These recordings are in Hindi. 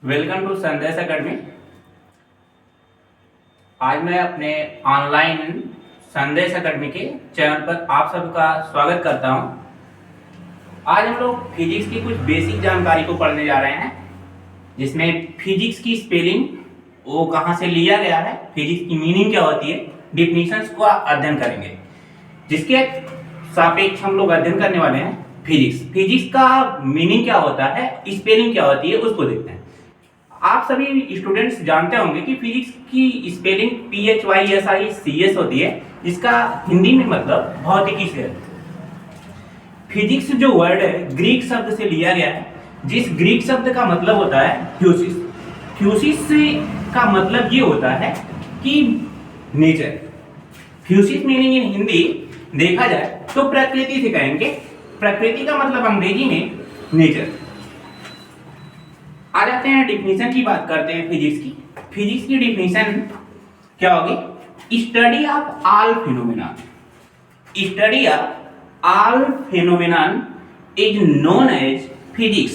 वेलकम टू संदेश अकेडमी। आज मैं अपने ऑनलाइन संदेश अकेडमी के चैनल पर आप सबका स्वागत करता हूं। आज हम लोग फिजिक्स की कुछ बेसिक जानकारी को पढ़ने जा रहे हैं, जिसमें फिजिक्स की स्पेलिंग वो कहाँ से लिया गया है, फिजिक्स की मीनिंग क्या होती है, डिफिनीशंस का अध्ययन करेंगे। जिसके सापेक्ष हम लोग अध्ययन करने वाले हैं फिजिक्स का मीनिंग क्या होता है, स्पेलिंग क्या होती है, उसको देखते हैं। आप सभी स्टूडेंट्स जानते होंगे कि फिजिक्स की स्पेलिंग PHYSICS होती है, जिसका हिंदी में मतलब भौतिकी से है। फिजिक्स जो वर्ड है ग्रीक शब्द से लिया गया है, जिस ग्रीक शब्द का मतलब होता है थ्यूसिस। थ्यूसिस का मतलब ये होता है कि नेचर। थ्यूसिस मीनिंग इन हिंदी देखा जाए तो प्रकृति से कहेंगे। प्रकृति का मतलब अंग्रेजी में नेचर। आ जाते हैं डिफिनीशन की बात करते हैं फिजिक्स की। फिजिक्स की डिफिनीशन क्या होगी? Study of all phenomena. Study of all phenomenon is known as physics.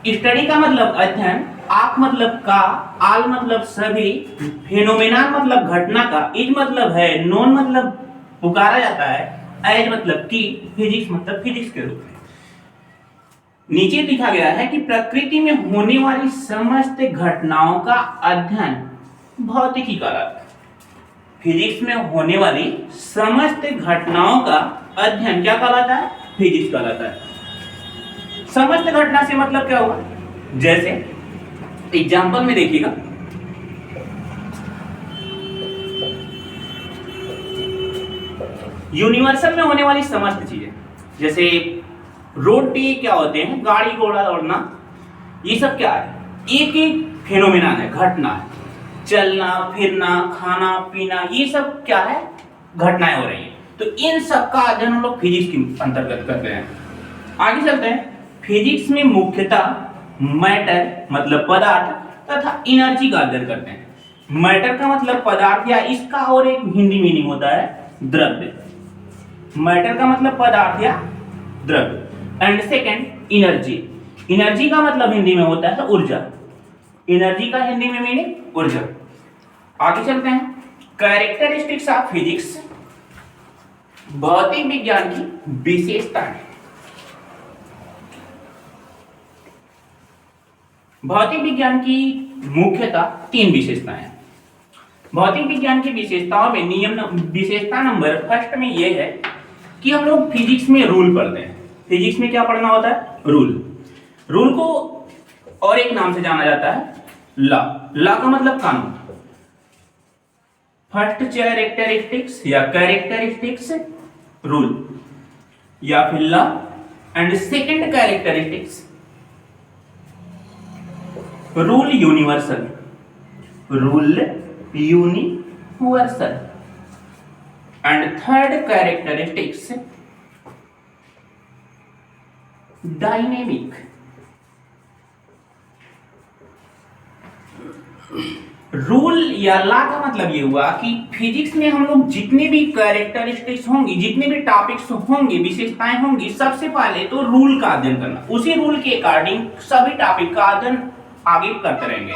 Study का मतलब अध्ययन, ऑफ मतलब का, ऑल मतलब सभी, फिनोमेना मतलब घटना का, इज मतलब है, नोन मतलब पुकारा जाता है, एज मतलब कि, फिजिक्स मतलब फिजिक्स के रूप में। नीचे लिखा गया है कि प्रकृति में होने वाली समस्त घटनाओं का अध्ययन भौतिकी कहलाता है। फिजिक्स में होने वाली समस्त घटनाओं का अध्ययन क्या कहलाता है? फिजिक्स कहलाता है। समस्त घटना से मतलब क्या हुआ? जैसे एग्जांपल में देखिएगा, यूनिवर्सल में होने वाली समस्त चीजें, जैसे रोड पे क्या होते हैं, गाड़ी घोड़ा दौड़ना, ये सब क्या है? एक एक फिनोमेना है, घटना है। चलना फिरना, खाना पीना, ये सब क्या है? घटनाएं हो रही हैं। तो इन सब का अध्ययन हम लोग फिजिक्स के अंतर्गत करते हैं। आगे चलते हैं। फिजिक्स में मुख्यतः मैटर मतलब पदार्थ तथा एनर्जी का अध्ययन करते हैं। मैटर का मतलब पदार्थ, या इसका और एक हिंदी मीनिंग होता है द्रव्य। मैटर का मतलब पदार्थ या द्रव्य। And second energy. एनर्जी का मतलब हिंदी में होता है ऊर्जा। एनर्जी का हिंदी में मीनिंग ऊर्जा। आगे चलते हैं। कैरेक्टरिस्टिक्स ऑफ फिजिक्स, भौतिक विज्ञान की विशेषताएं। भौतिक विज्ञान की मुख्यतः 3 विशेषताएं हैं। भौतिक विज्ञान की विशेषताओं में विशेषता नंबर फर्स्ट में यह है कि हम लोग फिजिक्स में रूल पढ़ते हैं। फिजिक्स में क्या पढ़ना होता है? रूल। रूल को और एक नाम से जाना जाता है लॉ। लॉ का मतलब कानून। फर्स्ट कैरेक्टरिस्टिक्स या कैरेक्टरिस्टिक्स रूल, या फिर law. And second characteristics rule universal. Rule universal. And third characteristics dynamic. Rule या लॉ का मतलब ये हुआ कि फिजिक्स में हम लोग जितने भी कैरेक्टरिस्टिक्स होंगी, जितने भी टॉपिक्स होंगे, विशेषताएं होंगी, सबसे पहले तो रूल का अध्ययन करना। उसी रूल के अकॉर्डिंग सभी टॉपिक का अध्ययन आगे करते रहेंगे।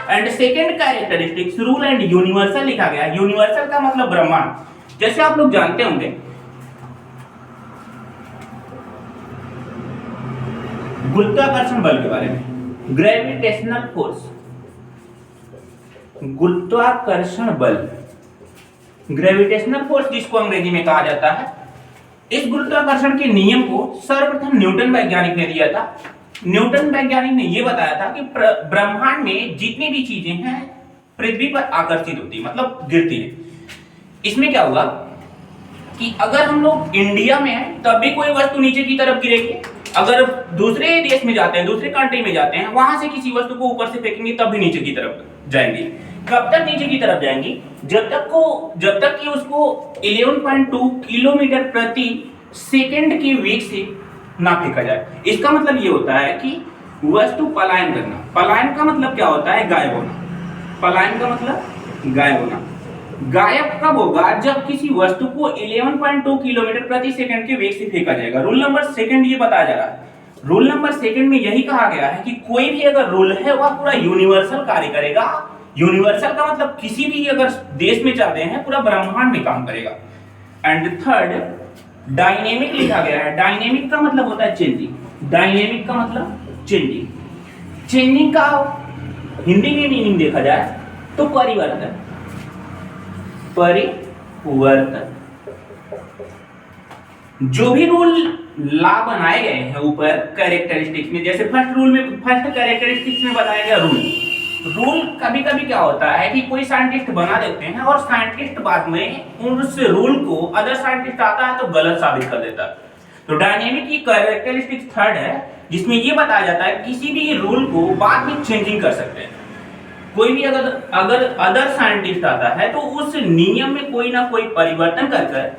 And second characteristics rule and universal लिखा गया। यूनिवर्सल का मतलब ब्रह्मांड। जैसे आप लोग जानते होंगे गुरुत्वाकर्षण बल के बारे में, ग्रेविटेशनल फोर्स। गुरुत्वाकर्षण बल, ग्रेविटेशनल फोर्स जिसको अंग्रेजी में कहा जाता है, इस गुरुत्वाकर्षण के नियम को सर्वप्रथम न्यूटन वैज्ञानिक ने दिया था। न्यूटन वैज्ञानिक ने यह बताया था कि ब्रह्मांड में जितनी भी चीजें हैं पृथ्वी पर आकर्षित होती है, मतलब गिरती है। इसमें क्या हुआ कि अगर हम लोग इंडिया में हैं तब भी कोई वस्तु नीचे की तरफ गिरेगी, अगर दूसरे देश में जाते हैं, दूसरे कंट्री में जाते हैं, वहां से किसी वस्तु को ऊपर से फेंकेंगे तब भी नीचे की तरफ जाएंगी। कब तक नीचे की तरफ जाएंगी? जब तक कि उसको 11.2 किलोमीटर प्रति सेकंड के वेग से ना फेंका जाए। इसका मतलब ये होता है कि वस्तु पलायन करना। पलायन का मतलब क्या होता है? गायब होना। पलायन का मतलब गायब होना। गायब कब होगा? जब किसी वस्तु को 11.2 किलोमीटर प्रति सेकंड के वेग से फेंका जाएगा। रूल नंबर सेकंड ये बताया जा रहा है। रूल नंबर सेकंड में यही कहा गया है कि कोई भी अगर रूल है वह पूरा यूनिवर्सल कार्य करेगा। यूनिवर्सल का मतलब किसी भी अगर देश में चाहते हैं पूरा ब्रह्मांड में काम करेगा। एंड थर्ड डायनेमिक लिखा गया है। डायनेमिक का मतलब होता है चेंजिंग। डायनेमिक का मतलब चेंजिंग। चेंजिंग का हिंदी में मीनिंग देखा जाए तो परिवर्तन। परिवर्तन। जो भी रूल ला बनाए गए हैं ऊपर कैरेक्टरिस्टिक्स में, जैसे फर्स्ट रूल में, फर्स्ट कैरेक्टरिस्टिक्स में बताया गया रूल कभी कभी क्या होता है कि कोई साइंटिस्ट बना देते हैं और साइंटिस्ट बाद में उस रूल को अदर साइंटिस्ट आता है तो गलत साबित कर देता है। तो डायनेमिक की कैरेक्टरिस्टिक्स थर्ड है जिसमें यह बताया जाता है किसी भी रूल को बाद में चेंजिंग कर सकते हैं। कोई भी अगर अदर साइंटिस्ट आता है तो उस नियम में कोई ना कोई परिवर्तन कर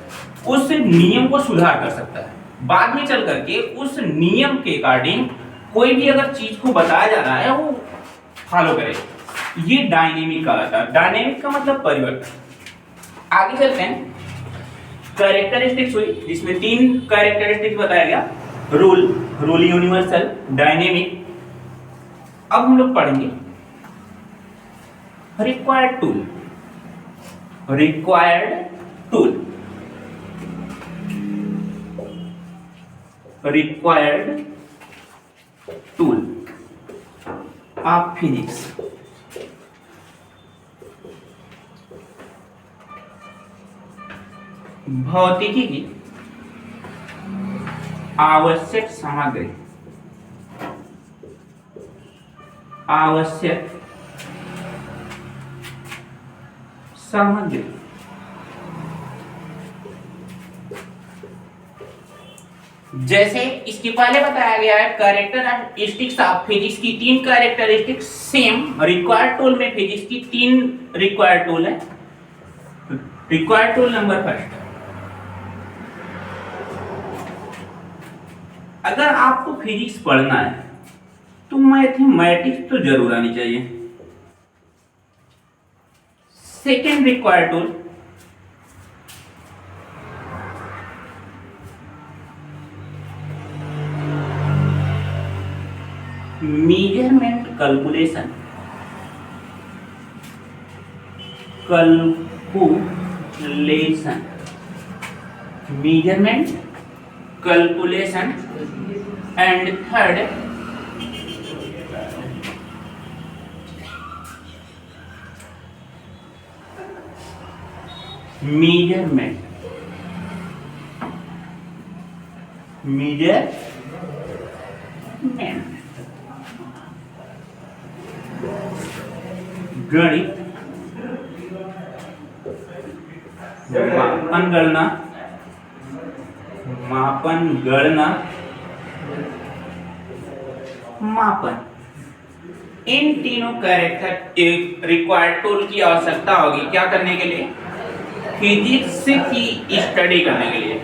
उस नियम को सुधार कर सकता है। बाद में चल करके उस नियम के अकॉर्डिंग कोई भी अगर चीज को बताया जा रहा है वो फॉलो करे। ये डायनेमिक का था। डायनेमिक का मतलब परिवर्तन। आगे चलते हैं। कैरेक्टरिस्टिक्स हुई जिसमें 3 कैरेक्टरिस्टिक्स बताया गया, रूल यूनिवर्सल, डायनेमिक। अब हम लोग पढ़ेंगे required tool. Required tool. Required tool of physics. भौतिकी की आवश्यक सामग्री। आवश्यक सामग्री। जैसे इसके पहले बताया गया है कैरेक्टरिस्टिक्स ऑफ फिजिक्स की 3 कैरेक्टरिस्टिक्स सेम रिक्वायर्ड टूल में फिजिक्स की 3 रिक्वायर्ड टूल है। रिक्वायर्ड टूल नंबर फर्स्ट, अगर आपको फिजिक्स पढ़ना है तो मैथमेटिक्स तो जरूर आनी चाहिए। Second required tool measurement calculation. Measurement calculation. And third measurement गणित, मापन गणना मापन। इन तीनों कैरेक्टर एक रिक्वायर्ड टूल की आवश्यकता होगी क्या करने के लिए? फिजिक्स की स्टडी करने के लिए।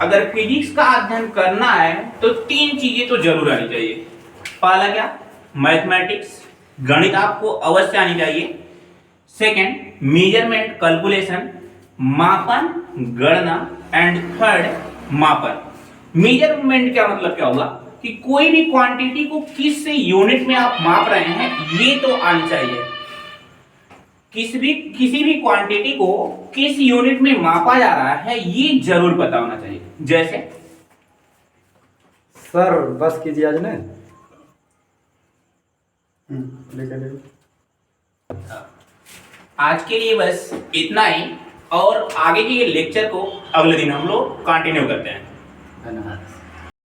अगर फिजिक्स का अध्ययन करना है तो 3 चीजें तो जरूर आनी चाहिए। पहला क्या? मैथमेटिक्स, गणित आपको अवश्य आनी चाहिए। सेकंड मेजरमेंट कैलकुलेशन, मापन गणना। एंड थर्ड मापन। मेजरमेंट क्या मतलब क्या होगा कि कोई भी क्वांटिटी को किस यूनिट में आप माप रहे हैं ये तो आनी चाहिए। किसी भी क्वांटिटी को किस यूनिट में मापा जा रहा है ये जरूर पता होना चाहिए। जैसे सर बस कीजिए आज ना। आज के लिए बस इतना ही और आगे के लेक्चर को अगले दिन हम लोग कंटिन्यू करते हैं। धन्यवाद।